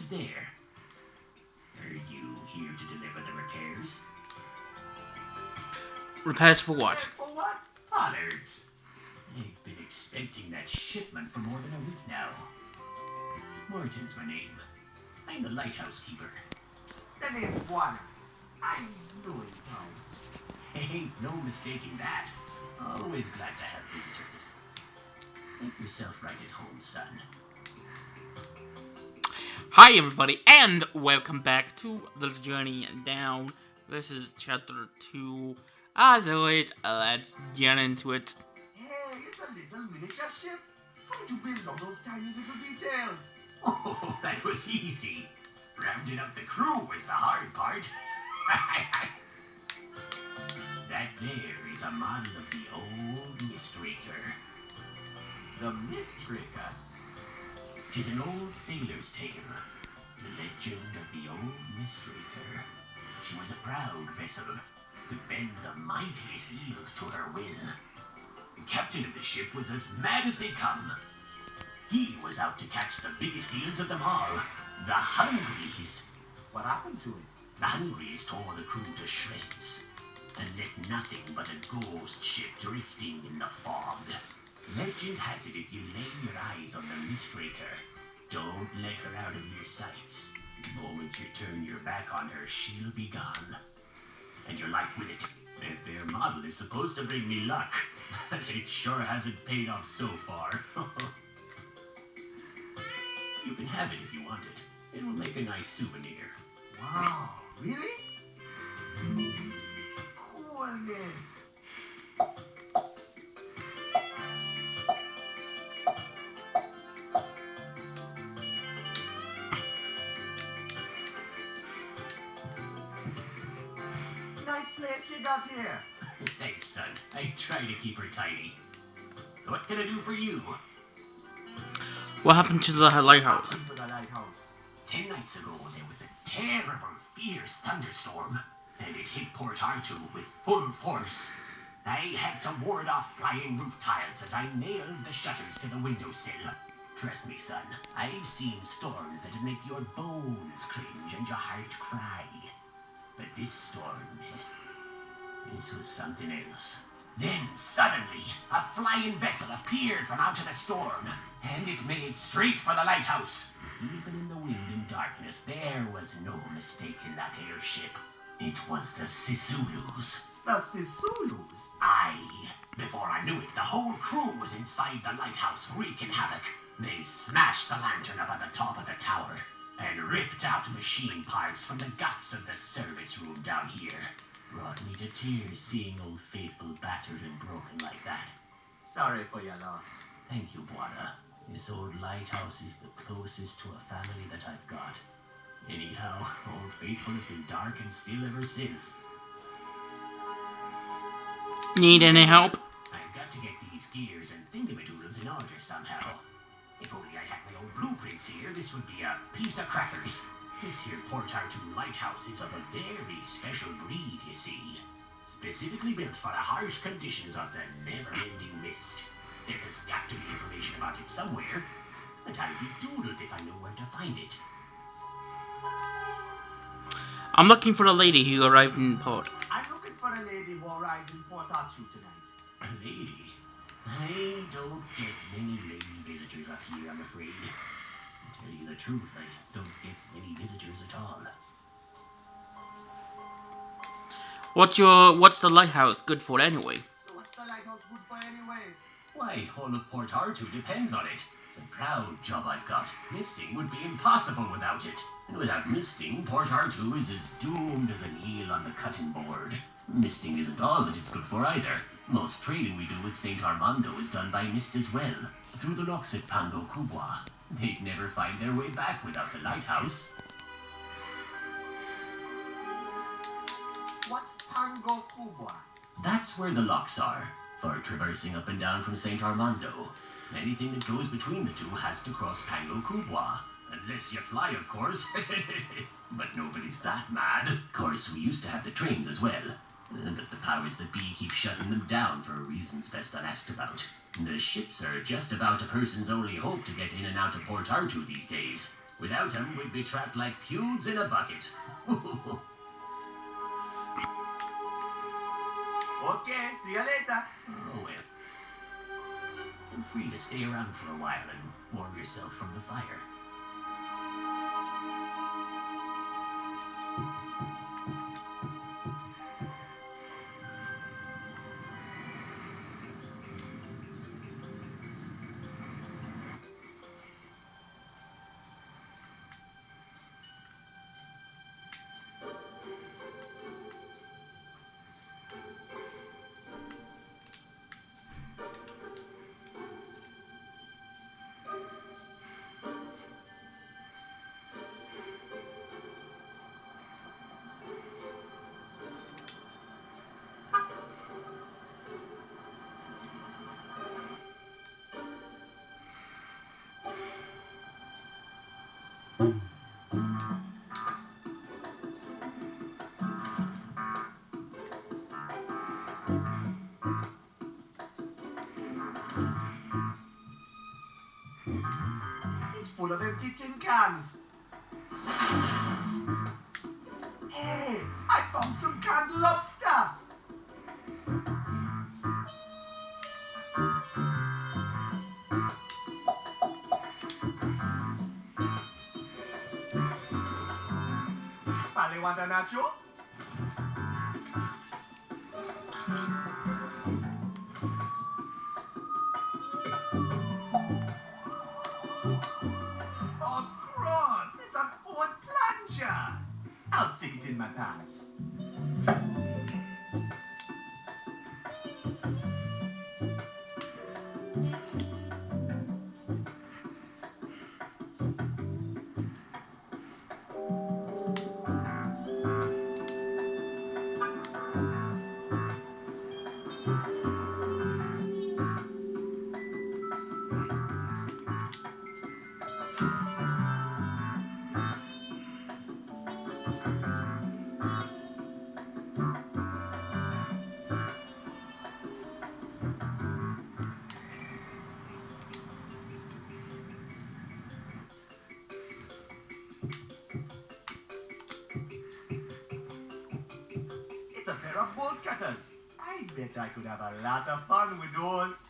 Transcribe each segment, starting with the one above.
who's there? Are you here to deliver the repairs? Repairs for what? Yes, for what? Pollards. I've been expecting that shipment for more than a week now. Morton's my name. I'm the lighthouse keeper. The name Buana. I knew it, Tom. Ain't no mistaking that. Always glad to have visitors. Make yourself right at home, son. Hi everybody, and welcome back to The Journey Down. This is chapter 2. As always, let's get into it. Hey, it's a little miniature ship. How did you build all those tiny little details? Oh, that was easy. Rounding up the crew was the hard part. That there is a model of the old Mistraker. The Mistraker? 'Tis an old sailor's tale. The legend of the old Mistraker. She was a proud vessel, could bend the mightiest eels to her will. The captain of the ship was as mad as they come. He was out to catch the biggest eels of them all, the Hungries. What happened to it? The Hungries tore the crew to shreds and left nothing but a ghost ship drifting in the fog. Legend has it if you lay your eyes on the Mistraker, don't let her out of your sights. The moment you turn your back on her, she'll be gone. And your life with it. That their model is supposed to bring me luck, but it sure hasn't paid off so far. You can have it if you want it. It will make a nice souvenir. Wow, really? Coolness. Nice place you got here. Thanks, son. I try to keep her tidy. What can I do for you? What happened to the lighthouse? Welcome to the lighthouse. 10 nights ago, there was a terrible, fierce thunderstorm, and it hit Port Arthur with full force. I had to ward off flying roof tiles as I nailed the shutters to the windowsill. Trust me, son, I've seen storms that'd make your bones cringe and your heart cry. But this storm, this was something else. Then, suddenly, a flying vessel appeared from out of the storm, and it made straight for the lighthouse. Even in the wind and darkness, there was no mistaking that airship. It was the Sisulus. The Sisulus? Aye. Before I knew it, the whole crew was inside the lighthouse, wreaking havoc. They smashed the lantern up at the top of the tower, and ripped out machine parts from the guts of the service room down here. Brought me to tears seeing Old Faithful battered and broken like that. Sorry for your loss. Thank you, Buana. This old lighthouse is the closest to a family that I've got. Anyhow, Old Faithful has been dark and still ever since. Need any help? I've got to get these gears and thingamadoodles in order somehow. If only I had my own blueprints here, this would be a piece of crackers. This here Port Arthur lighthouse is of a very special breed, you see. Specifically built for the harsh conditions of the never-ending mist. There has got to be information about it somewhere, and I'd be doodled if I knew where to find it. I'm looking for the lady who arrived in port. I'm looking for a lady who arrived in Port Arthur tonight. A lady? I don't get many lady visitors up here, I'm afraid. To tell you the truth, I don't get many visitors at all. What's the lighthouse good for anyway? So what's the lighthouse good for anyways? Why, all of Port Arthur depends on it. It's a proud job I've got. Misting would be impossible without it. And without misting, Port Arthur is as doomed as an eel on the cutting board. Misting isn't all that it's good for either. Most trading we do with St. Armando is done by mist as well, through the locks at Pango Kubwa. They'd never find their way back without the lighthouse. What's Pango Kubwa? That's where the locks are, for traversing up and down from St. Armando. Anything that goes between the two has to cross Pango Kubwa. Unless you fly, of course. But nobody's that mad. Of course, we used to have the trains as well. But the powers that be keep shutting them down for reasons best unasked about. The ships are just about a person's only hope to get in and out of Port Arthur these days. Without him, we'd be trapped like pewds in a bucket. Okay, see you later. Oh, well. Feel free to stay around for a while and warm yourself from the fire. It's full of empty tin cans. Hey, I found some canned lobster. Pally, want a nacho? Oh, gross! It's an old plunger! I'll stick it in my pants. It's a pair of bolt cutters. I bet I could have a lot of fun with those.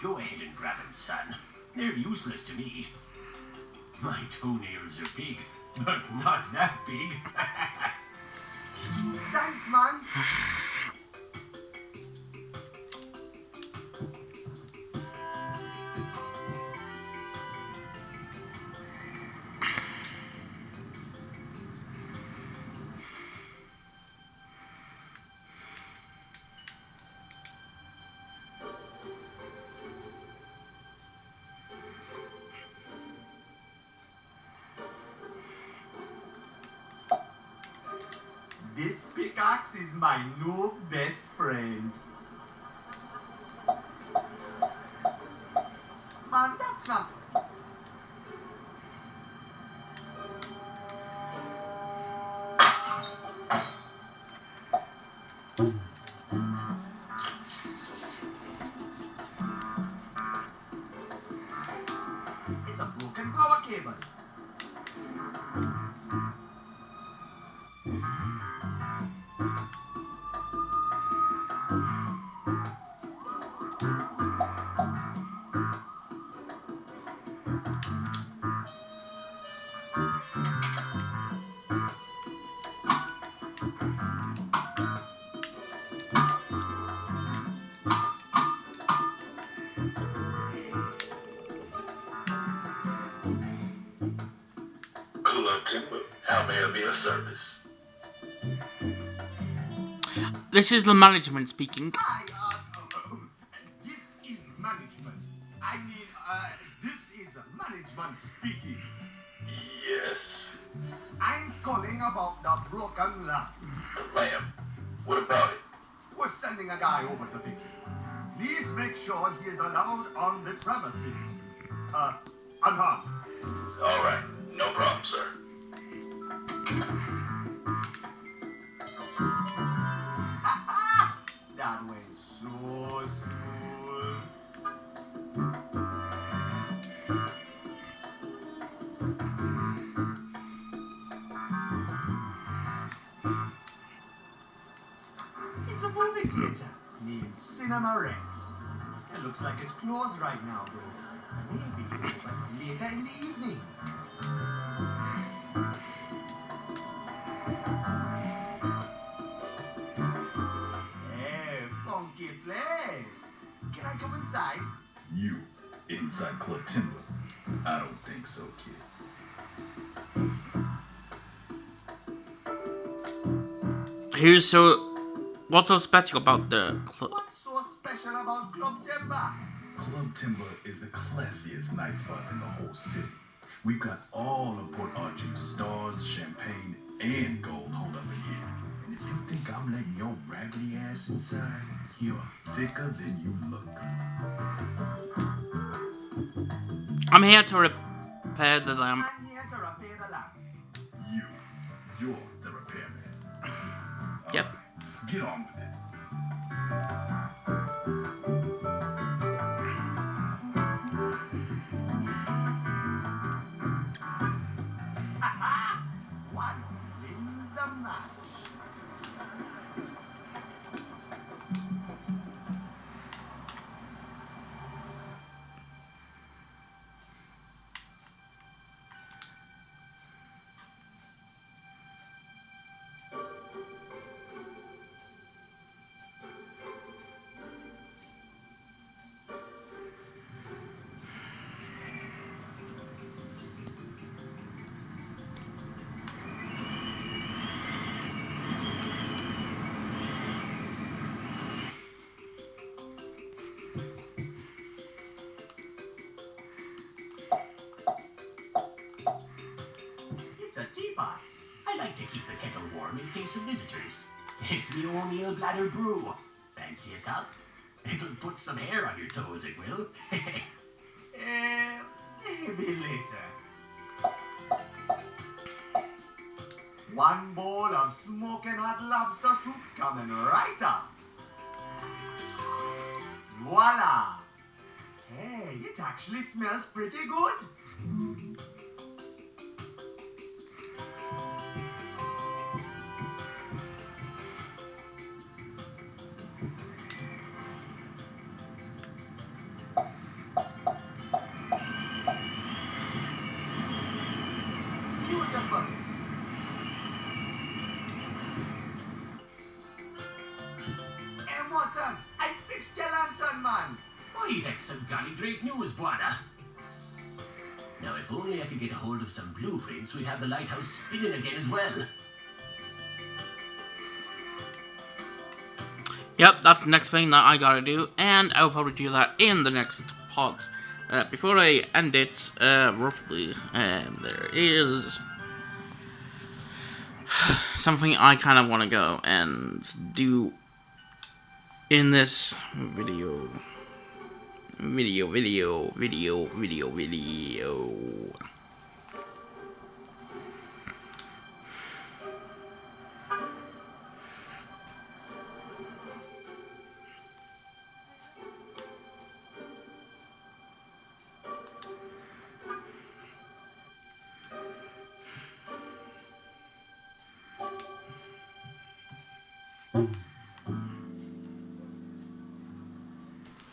Go ahead and grab him, son. They're useless to me. My toenails are big, but not that big. Thanks, man. This pickaxe is my new best friend. Man, that's not... It's a broken power cable. Timber, how may I be of service? This is the management speaking. This is management. I mean, this is management speaking. Yes. I'm calling about the broken lamp. Ma'am, what about it? We're sending a guy over to fix it. Please make sure he is allowed on the premises. Unharmed. All right, no problem, sir. That went so smooth. named Cinema Rex. It looks like it's closed right now, though. Maybe it opens later in the evening. Hey, funky place. Can I come inside? You inside Club Timber? I don't think so, kid. What's so special about the club? What's so special about Club Timber? Club Timber is the classiest night spot in the whole city. We've got all of Port Arthur's stars, champagne, and gold hold up in here. And if you think I'm letting your raggedy ass inside, you're thicker than you look. I'm here to repair the lamp. I'm here to repair the lamp. You're the repairman. Yep. Just get on with it. One wins the match. It's a teapot. I like to keep the kettle warm in case of visitors. It's me O'Neill Bladder Brew. Fancy a cup? It'll put some hair on your toes, it will. Maybe later. One bowl of smoking hot lobster soup coming right up. Voila! Hey, it actually smells pretty good. Beautiful. Hey, Morton, I fixed your lantern, man. Oh, that's some golly great news, Buada. Now, if only I could get a hold of some blueprints, we'd have the lighthouse spinning again as well. Yep, that's the next thing that I gotta do, and I'll probably do that in the next pod. Before I end it, roughly, there is something I kind of want to go and do in this video.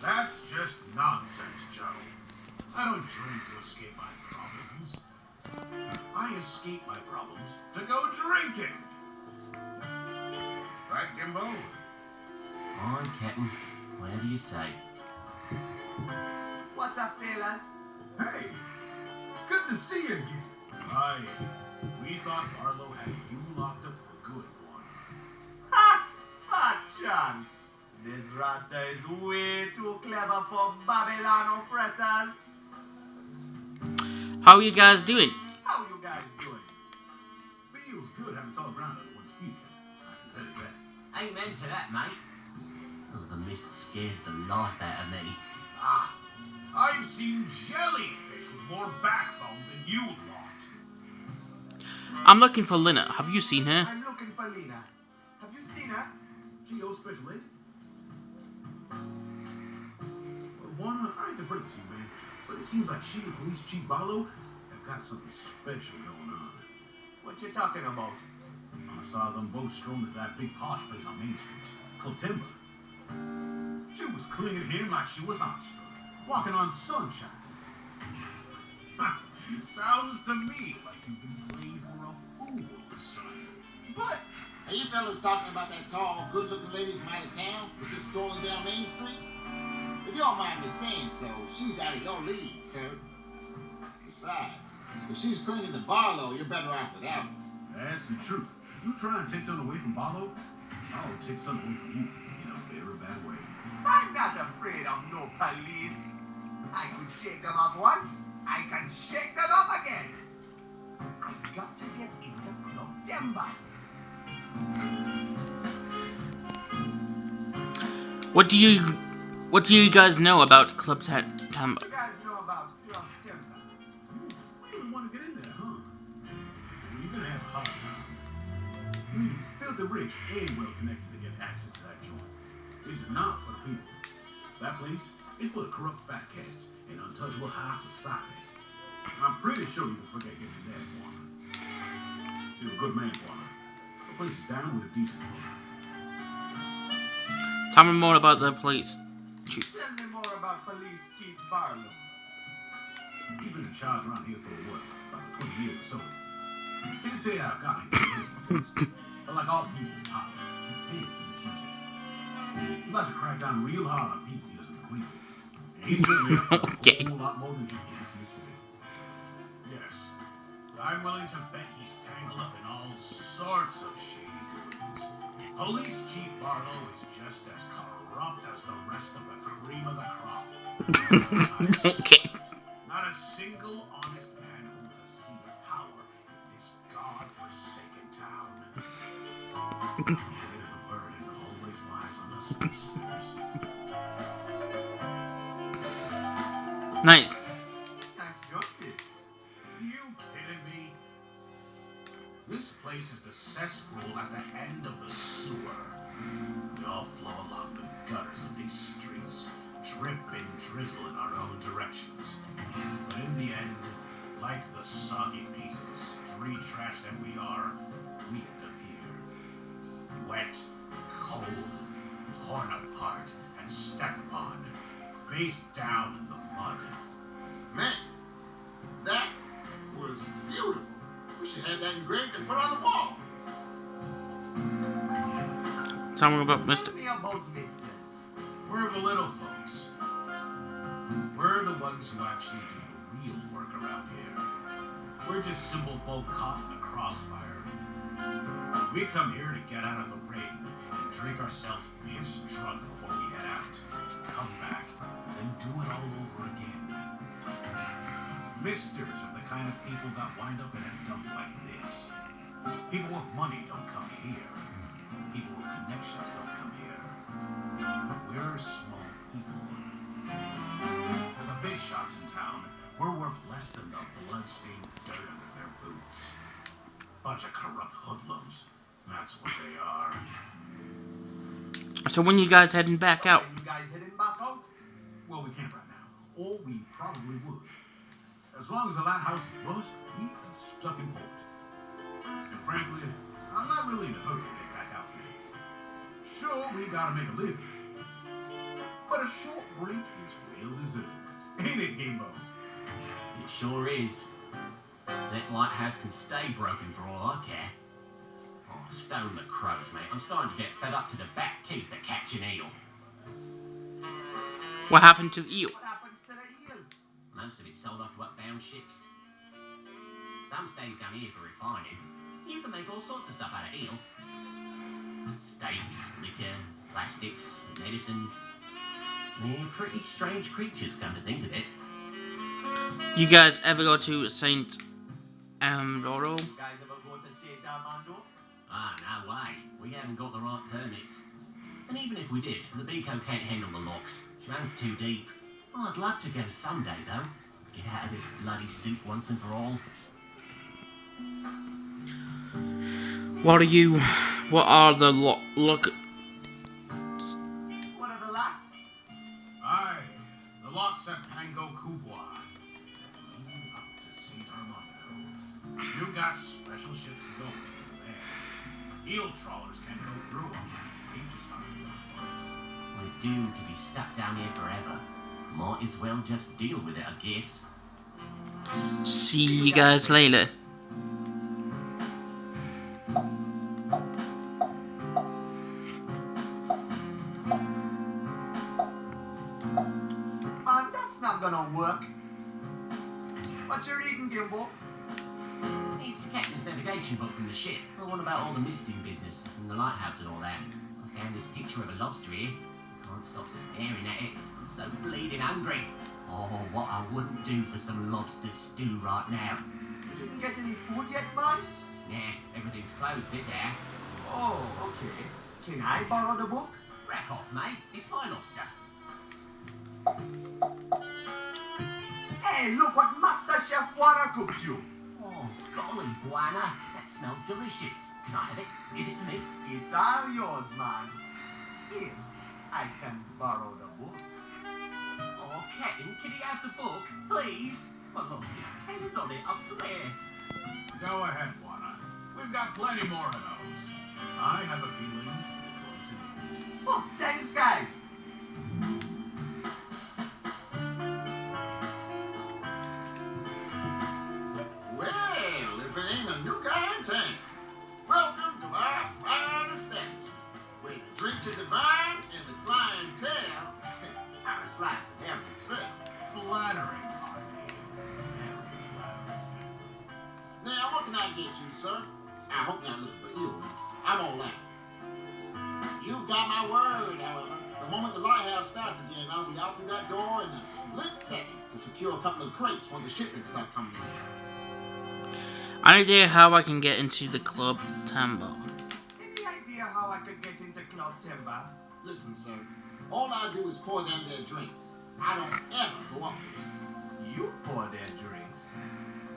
That's just nonsense, Joe. I don't drink to escape my problems. I escape my problems to go drinking. Right, Gimbo? On, Captain. Whatever you say. What's up, sailors? Hey, good to see you again. We thought Barlow had you locked up for good, one. Ha! A chance. This Rasta is way too clever for Babylon oppressors. How are you guys doing? How you guys doing? Feels good having solid ground under one's feet, I can tell you that. Amen to that, mate. Oh, the mist scares the life out of me. Ah, I've seen jellyfish with more backbone than you lot. I'm looking for Lina. Have you seen her? I'm looking for Lena. Have you seen her? Geo special lady. Warner, I hate to break it to you, man, but it seems like she and Police Chief Barlow have got something special going on. What you talking about? I saw them both strolling to that big posh place on Main Street, Club Timber. She was clinging to him like she was Armstrong, walking on sunshine. Sounds to me like you've been played for a fool, son. But are you fellas talking about that tall, good-looking lady from out of town that's just strolling down Main Street? If you don't mind me saying so, she's out of your league, sir. Besides, if she's clinging to Barlow, you're better off without her. That's the truth. You try and take something away from Barlow, I'll take something away from you in a very bad way. I'm not afraid of no police. I could shake them off once. I can shake them off again. I've got to get into Club Demba. What do you guys know about Club Demba? You guys know about Club Demba? You really want to get in there, huh? Well, you're gonna have a hard time. You need to be filthy rich and well connected to get access to that joint. It's not for the people. That place is for the corrupt fat cats and untouchable high society. I'm pretty sure you can forget getting that woman. You're a good man, Warner. The place is down with a decent woman. Tell me more about the police chief. Tell me more about Police Chief Barlow. He's been in charge around here for what? About 20 years or so. Can't say I've got anything against him, but like all people in power, he tends to misuse it. He likes to crack down real hard on people he doesn't agree with. And he's certainly up to Okay. a whole lot more than you can see this city. Yes, I'm willing to bet he's tangled up in all sorts of shady doings. Police Chief Barlow is just as corrupt as the rest of the cream of the crop. Okay. Not a single honest man holds a seat of power in this god-forsaken town. The weight of the burden always lies on us listeners. Nice. Nice justice. You kidding me? This place is the cesspool at the end of the sewer. We all flow along the gutters of these streets, drip and drizzle in our own directions. But in the end, like the soggy pieces of street trash that we are, we end up here. Wet, cold, torn apart, and stepped upon, face down in the mud. Man, that was beautiful. We should have that engraved and put on the wall. Tell me about Mr. Tell me about misters. We're the little folks. We're the ones who actually do the real work around here. We're just simple folk caught in the crossfire. We come here to get out of the rain and drink ourselves piss drunk before we head out. Come back, then do it all over again. Misters are the kind of people that wind up in a dump like this. People with money don't come here. People with connections don't come here. We're small people. To the big shots in town, we're worth less than the blood-stained dirt under their boots. Bunch of corrupt hoodlums. That's what they are. So when you guys heading back out? When you guys heading back out? Well, we can't right now. Or we probably would. As long as the lighthouse is rust, we are stuck in port. And frankly, I'm not really in a hurry to get back out here. Sure, we gotta make a living. But a short break is well deserved. Ain't it, Gimbo? It sure is. That lighthouse can stay broken for all I care. Oh, stone the crows, mate. I'm starting to get fed up to the back teeth that catch an eel. What happened to the eel? What happens to the eel? Most of it's sold off to upbound ships. Some stays down here for refining. You can make all sorts of stuff out of eel. Steaks, liquor, plastics, medicines. They're pretty strange creatures, come to think of it. You guys ever go to Saint Amandoro? You guys ever go to St. Armando? Ah, no way. We haven't got the right permits. And even if we did, the Beco can't handle the locks. She runs too deep. Oh, I'd love to go someday, though. Get out of this bloody suit once and for all. What are the look? What are the locks? Aye, the locks at Pango Kubwa. Leading up to St. Armando. You got special ships going through there. Eel trawlers can't go through them. They just aren't built for it. We're doomed to be stuck down here forever. Might as well just deal with it, I guess. See you guys later. Man, that's not gonna work. What you reading, Gimbo? It's the captain's navigation book from the ship. The one about all the misting business and the lighthouse and all that. I found this picture of a lobster here. Can't stop staring at it. I'm so bleeding hungry. Oh, what I wouldn't do for some lobster stew right now. You didn't get any food yet, man? Nah, everything's closed this hour. Oh, okay. Can I borrow the book? Wrap off, mate. It's my lobster. Hey, look what Master Chef Buana cooked you. Oh, golly, Buana. That smells delicious. Can I have it? Is it for me? It's all yours, man. If I can borrow the book. Oh, Captain, can he have the book? Please? Well, look, depends on it, I swear. Go ahead, Juana. We've got plenty more of those. I have a feeling you're going to need it. Oh, thanks, guys. Well, if it ain't a new guy in town, welcome to our fine establishment, where the drinks are divine and the clientele are a slice of heaven itself. Flattering, Harvey. Very flattering. Now, what can I get you, sir? I hope you're not looking for illness. I'm all that. You've got my word, however. The moment the lighthouse starts again, I'll be out through that door in a split second to secure a couple of crates when the shipments start coming in. Any idea how I can get into the Club Timber? Any idea how I could get into Club Timber? Listen, sir. All I do is pour them their drinks. I don't ever go up there. You pour their drinks.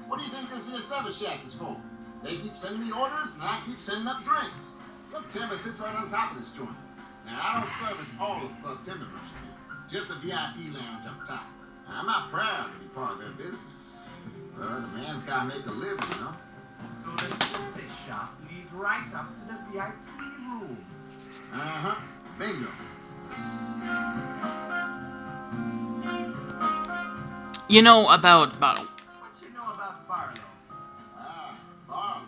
What do you think this here service shack is for? They keep sending me orders, and I keep sending up drinks. Club Timber sits right on top of this joint. Now, I don't service all of Club Timber right here. Just a VIP lounge up top. Now, I'm not proud to be part of their business. Well, the man's gotta make a living, you know? So the service shop leads right up to the VIP room. Uh-huh. Bingo. You know about Barlow. What you know about Barlow? Ah, Barlow.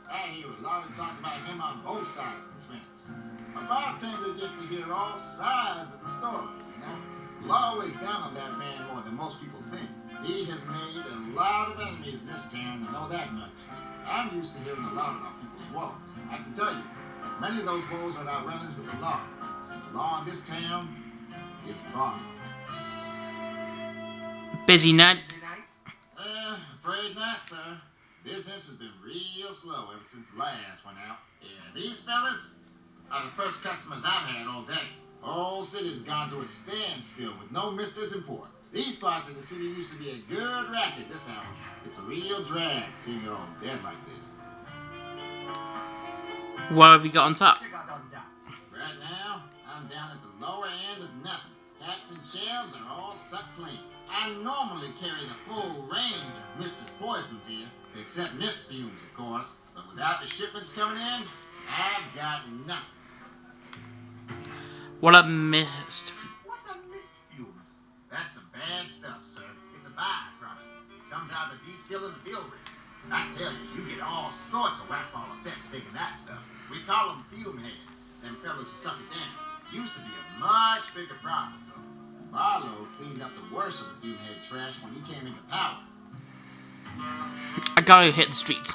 I hear a lot of talk about him on both sides of the fence. A bartender gets to hear all sides of the story, you know? You're always down on that man more than most people think. He has made a lot of enemies in this town, I know that much. I'm used to hearing a lot about people's woes. I can tell you, many of those woes are not run-ins with the law. The law in this town is Barlow. Busy night. Tuesday night? Afraid not, sir. Business has been real slow ever since the last went out. Yeah, these fellas are the first customers I've had all day. The whole city's gone to a standstill with no misters in port. These parts of the city used to be a good racket this hour. It's a real drag seeing your own dead like this. What have you got on top? Check out on top. Right now, I'm down at the lower end of nothing. Caps and shelves are all sucked clean. I normally carry the full range of Mister's poisons here, except mist fumes, of course. But without the shipments coming in, I've got nothing. What a missed. What are mist fumes? That's some bad stuff, sir. It's a byproduct. Comes out of the destilling the fuel rigs. I tell you, you get all sorts of whack-ball effects taking that stuff. We call them fume heads. Them fellas who suck it down. Used to be a much bigger problem, though. Barlow cleaned up the worst of the fume head trash when he came into power. I gotta hit the streets.